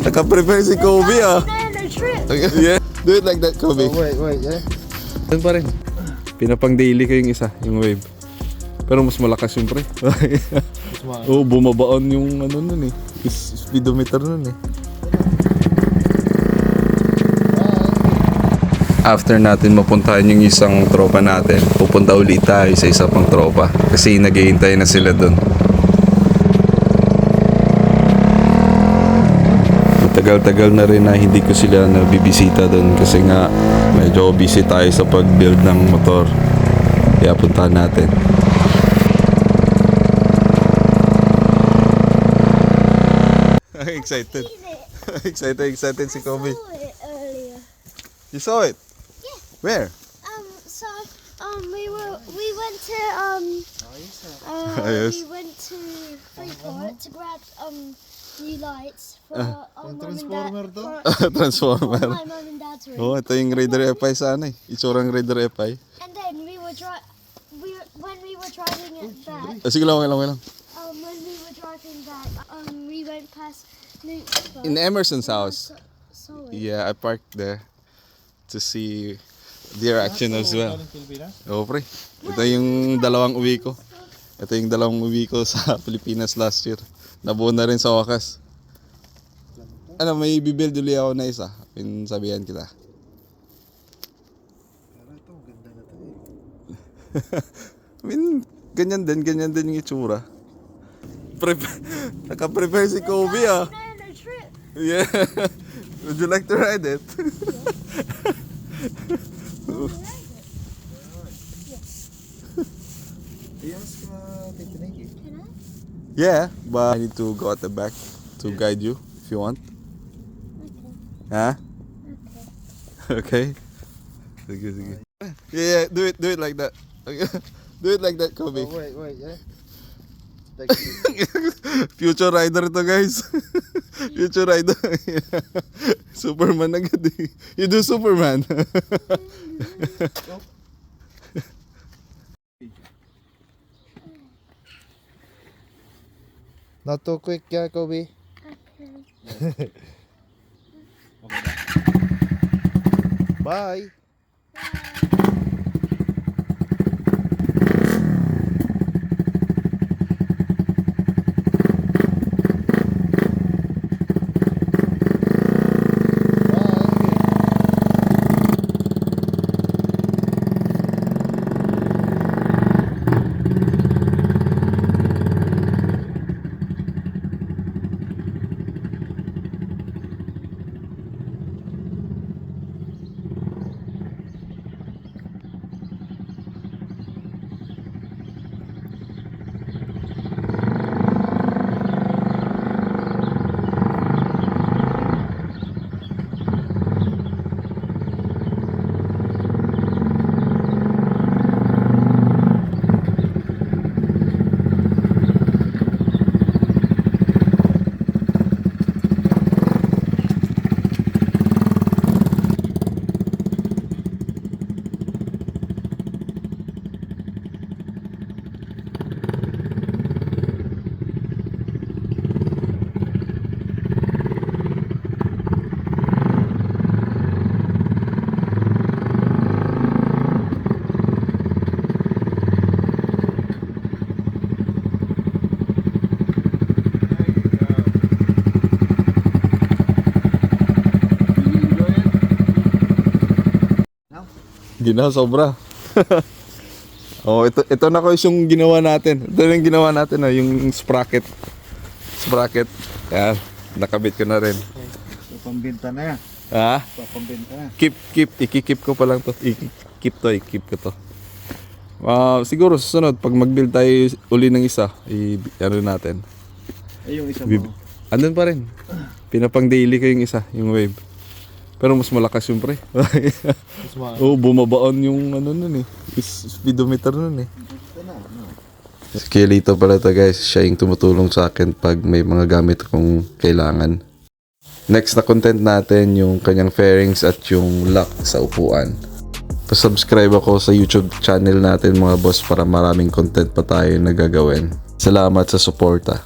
Naka-prepare si Kobe ah. Yeah, do it like that, Kobe. Oh, wait, yeah. Doon pa rin. Pinapang daily ko yung isa, yung wave. Pero mas malakas yung pre. Oo, bumabaon yung ano nun eh. Speedometer nun eh. After natin mapuntahan yung isang tropa natin, pupunta ulit tayo sa isa pang tropa. Kasi naghihintay na sila dun. Tagal-tagal na rin na hindi ko sila nabibisita dun. Kasi nga medyo busy tayo sa pag-build ng motor. Kaya puntahan natin. Excited. Excited si Kobe. You saw it? Yeah. Where? So we went to Ayos. we went to Freeport to grab new lights for our mum and Transformer dad. to? For Transformer. my mum and dad's room. Oh, ito yung Raider FI sana eh. Itsurang Raider FI. And then when we were driving it back, Sige lang, okay lang. when we were driving back, we went past Luke's spot. In Emerson's house. Saw it. Yeah, I parked there to see their action as well. Oo pre. Ito yung dalawang uwi ko. Ito yung dalawang uwi ko sa Pilipinas last year. Nabuo na rin sa wakas. Ano, may bibuild uli ako na isa. Sabihan kita. Pero ito, ganda na to I eh. mean, ganyan din yung itsura. Naka-prepare si Kobe ah. No trip. Yeah. Would you like to ride it? Iyas ka titinig eh. Can I? Yeah, but I need to go at the back to guide you if you want. Okay. Huh? Okay. Okay. Sige. Yeah, do it like that. Do it like that, Kobe. Oh, wait, yeah. Future rider to guys. Future rider. Superman agad eh. You do Superman. Not too quick, yeah, Kobe. Okay. Bye. Gina, sobra. Oh, ito na ko yung ginawa natin. Ito yung ginawa natin, oh, yung sprocket. Sprocket. Yan, nakabit ko na rin. Pambinta na yan. Ha? Pambinta na. Ikikip ko pa lang to. Ikikip ko to. Siguro susunod, pag mag-build tayo uli ng isa, ano natin. Ay, yung isa mo. Andun pa rin. Pinapang daily ko yung isa, yung wave. Pero mas malakas yung pre. Oo, bumabaon yung ano nun eh. Speedometer nun eh. Si Kelito pala to guys. Siya yung tumutulong sa akin pag may mga gamit akong kailangan. Next na content natin yung kanyang fairings at yung lock sa upuan. Pa-subscribe ako sa YouTube channel natin mga boss para maraming content pa tayo na gagawin. Salamat sa suporta.